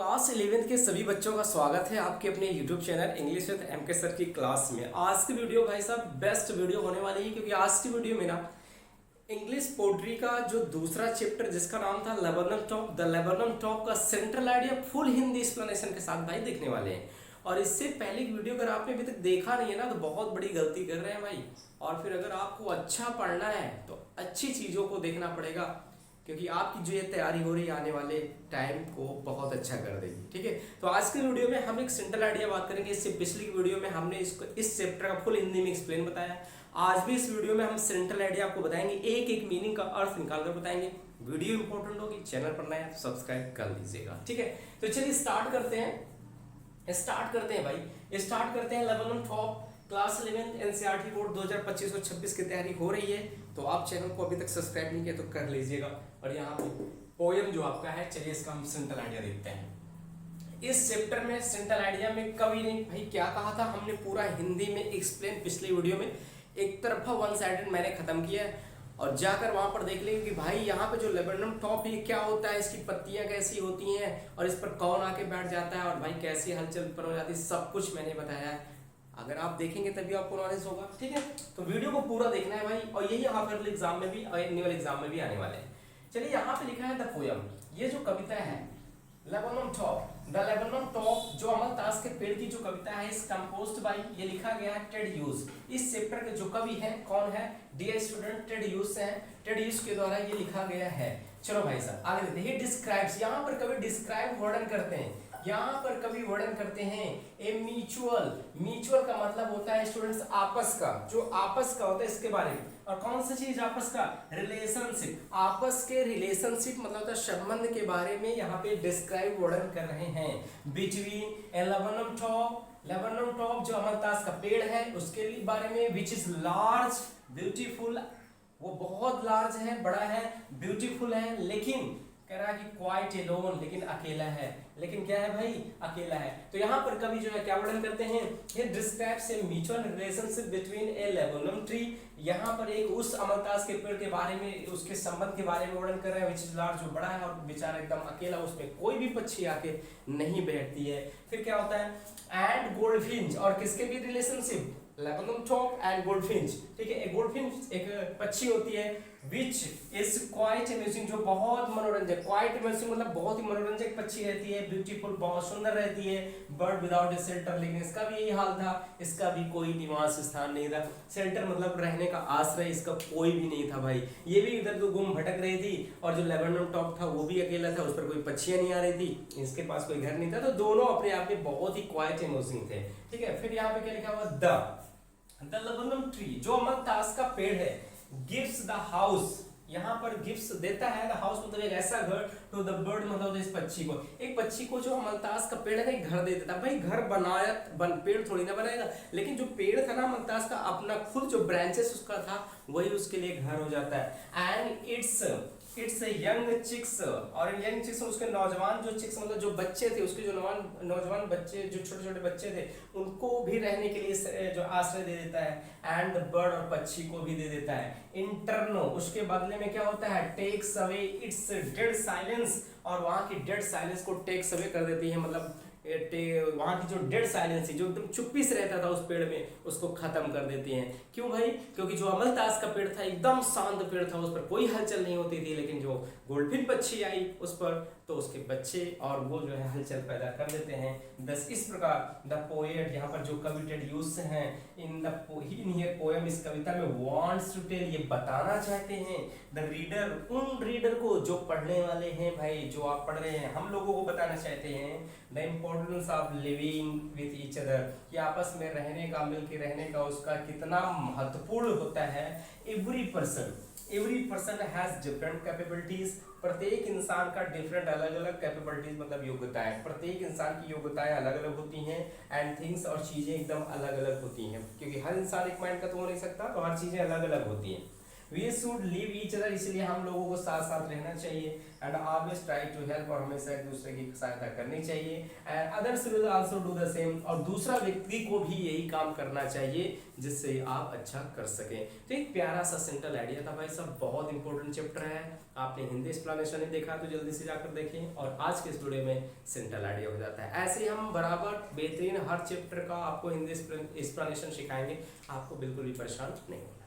Class 11th के सभी बच्चों का स्वागत है आपके अपने YouTube channel English with MK sir की क्लास में। आज की वीडियो भाई साहब बेस्ट वीडियो होने वाली है, क्योंकि आज की वीडियो में ना इंग्लिश पोट्री का जो दूसरा चैप्टर जिसका नाम था लेबनन टॉप का central idea full Hindi explanation के साथ भाई देखने वाले हैं। और इससे पहले की वीडियो अगर आपने अभी तक देखा नहीं है ना तो बहुत बड़ी गलती कर रहे हैं भाई। और फिर अगर आपको अच्छा पढ़ना है तो अच्छी चीज़ों को देखना पड़ेगा, क्योंकि आपकी जो ये तैयारी हो रही है आने वाले टाइम को बहुत अच्छा कर देगी। ठीक है, तो आज की वीडियो में हम एक सेंट्रल आइडिया बात करेंगे। इससे पिछली वीडियो में हमने इसको इस चैप्टर का फुल हिंदी में एक्सप्लेन बताया। आज भी इस वीडियो में हम सेंट्रल आइडिया आपको बताएंगे, एक एक मीनिंग का अर्थ निकाल कर बताएंगे। वीडियो इंपॉर्टेंट होगी, चैनल पर नया है तो सब्सक्राइब कर लीजिएगा। ठीक है, तो चलिए स्टार्ट करते हैं भाई। स्टार्ट करते हैं Lebanon top class 11 NCERT board 2025-26 की तैयारी हो रही है। तो आप चैनल को अभी तक सब्सक्राइब नहीं किया तो कर लीजिएगा। और यहाँ पे पोयम जो आपका है, चलिए इसका हम सेंट्रल आइडिया देखते हैं। इस चैप्टर में सेंट्रल आइडिया में कवि ने भाई क्या कहा था, हमने पूरा हिंदी में एक्सप्लेन पिछले वीडियो में एक तरफा वन साइडेड मैंने खत्म किया है। और जाकर वहां पर देख लेंगे कि भाई यहाँ पे जो लेबनन टॉप ये क्या होता है, इसकी पत्तियां कैसी होती हैं और इस पर कौन आके बैठ जाता है और भाई कैसी हलचल उत्पन्न हो जाती है, सब कुछ मैंने बताया है। अगर आप देखेंगे तभी आपको नॉलेज होगा। ठीक है, तो वीडियो को पूरा देखना है भाई। और यही हाफ ईयरली एग्जाम में भी और एनुअल एग्जाम में भी आने वाले हैं। चलिए यहाँ पे लिखा है द पोयम, ये जो कविता है Lebanon top, the Lebanon top जो अमलतास के पेड़ की जो कविता है, इस कंपोज्ड बाय, ये लिखा गया है टेड ह्यूज। इस चैप्टर के जो कवि हैं कौन है, डियर स्टूडेंट टेड ह्यूज से हैं। टेड ह्यूज के द्वारा ये लिखा गया है। चलो भाई साहब आगे देखते हैं। डिस्क्राइब्स, यहाँ पर कवि डिस्क्राइब वर्णन करते हैं। यहाँ पर कवि वर्णन करते हैं ए म्यूचुअल का मतलब होता है स्टूडेंट्स आपस का, जो आपस का होता है इसके बारे में। और कौन सा चीज आपस का, रिलेशनशिप, आपस के रिलेशनशिप मतलब होता है संबंध के बारे में यहाँ पे डिस्क्राइब वर्णन कर रहे हैं। बिटवीन ए लेबनन टॉप जो अमलतास का पेड़ है उसके बारे में, विच इज लार्ज ब्यूटीफुल, वो बहुत लार्ज है, बड़ा है, ब्यूटीफुल है, लेकिन कह रहा है कि क्वाइट एलोन, लेकिन अकेला है। लेकिन क्या है भाई, अकेला है। तो यहाँ पर कवि जो है क्या वर्णन करते हैं, ये describes a mutual relationship between A Lebanon tree, यहाँ पर एक उस अमलतास के पेड़ के बारे में, उसके संबंध के बारे में वर्णन कर रहे हैं। विच इज लार्ज, जो बड़ा है और बेचारा एकदम अकेला, उसमें कोई भी पक्षी आके नहीं बैठती है। फिर क्या होता है, एंड गोल्डफिंच, और किसके भी relationship, Lebanon top and goldfinch. ठीक है, एक गोल्डफिंच एक पक्षी होती है, विच इज क्वाइट अमेजिंग, जो बहुत मनोरंजक, क्वाइट अमेजिंग मतलब बहुत ही मनोरंजक पक्षी रहती है, ब्यूटीफुल बहुत सुंदर रहती है। बर्ड विदाउट ए शेल्टर, लेकिन इसका भी यही हाल था, इसका भी कोई निवास स्थान नहीं था। शेल्टर मतलब रहने का आश्रय इसका कोई भी नहीं था भाई। ये भी इधर तो गुम भटक रही थी, और जो लेबनन टॉप था वो भी अकेला था, उस पर कोई पक्षियां नहीं आ रही थी, इसके पास कोई घर नहीं था। तो दोनों अपने आप में बहुत ही क्वाइट अमेजिंग थे। ठीक है, फिर यहाँ पे क्या लिखा हुआ, द लेबनन ट्री जो अमलतास का पेड़ है, गिव्स द हाउस, यहाँ पर गिफ्ट्स देता है। द हाउस मतलब एक ऐसा घर, टू द बर्ड मतलब इस पक्षी को, एक पक्षी को जो अमलतास का पेड़ है ना घर दे देता। भाई घर बनाया पेड़ थोड़ी ना बनाएगा, लेकिन जो पेड़ था ना अमलतास का, अपना खुद जो ब्रांचेस उसका था वही उसके लिए घर हो जाता है। एंड इट्स यंग चिक्स, और यंग चिक्स उसके नौजवान जो चिक्स मतलब जो बच्चे थे, उसके जो नौजवान बच्चे, जो छोटे छोटे बच्चे थे, उनको भी रहने के लिए जो आश्रय दे देता है। एंड बर्ड, और पक्षी को भी दे देता है। इंटरनो, उसके बदले में क्या होता है, takes away it's dead silence, और वहां की डेड साइलेंस को टेक्स अवे कर देती है, मतलब वहां की जो डेड साइलेंस थी, जो एकदम चुप्पी से रहता था उस पेड़ में, उसको खत्म कर देती हैं। क्यों भाई, क्योंकि जो अमलतास का पेड़ था एकदम शांत पेड़ था, उस पर कोई हलचल नहीं होती थी, लेकिन जो गोल्डफिन पक्षी आई उस पर, तो उसके बच्चे और वो जो है हलचल पैदा कर देते हैं। बस इस प्रकार द पोएट, यहाँ पर जो कवि टेड ह्यूज हैं, इन हियर पोएम, इस कविता में वांट्स टू टेल, ये बताना चाहते हैं, द रीडर, उन रीडर को जो पढ़ने वाले हैं भाई, जो आप पढ़ रहे हैं, हम लोगों को बताना चाहते हैं, the importance of living with each other, कि आपस में रहने का, मिलकर रहने का उसका कितना महत्वपूर्ण होता है। Every person has different capabilities, प्रत्येक इंसान का डिफरेंट अलग अलग कैपेबिलिटीज मतलब योग्यताएं, प्रत्येक इंसान की योग्यताएं अलग अलग होती हैं। एंड थिंग्स, और चीजें एकदम अलग अलग होती हैं, क्योंकि हर इंसान एक माइंड का तो हो नहीं सकता, तो हर चीजें अलग अलग होती हैं। We should live each other, इसलिए हम लोगों को साथ साथ रहना चाहिए। And always try to help, और हमेशा एक दूसरे की सहायता करनी चाहिए। And others will also do the same, और दूसरा व्यक्ति को भी यही काम करना चाहिए जिससे आप अच्छा कर सकें। तो एक प्यारा सा सेंट्रल आइडिया था भाई साहब, बहुत इंपॉर्टेंट चैप्टर है। आपने हिंदी एक्सप्लेनेशन नहीं देखा तो जल्दी से जाकर देखें, और आज के इस वीडियो में सेंट्रल आइडिया हो जाता है। ऐसे ही हम बराबर बेहतरीन हर चैप्टर का आपको हिंदी एक्सप्लेनेशन सिखाएंगे, आपको बिल्कुल भी परेशान नहीं होना।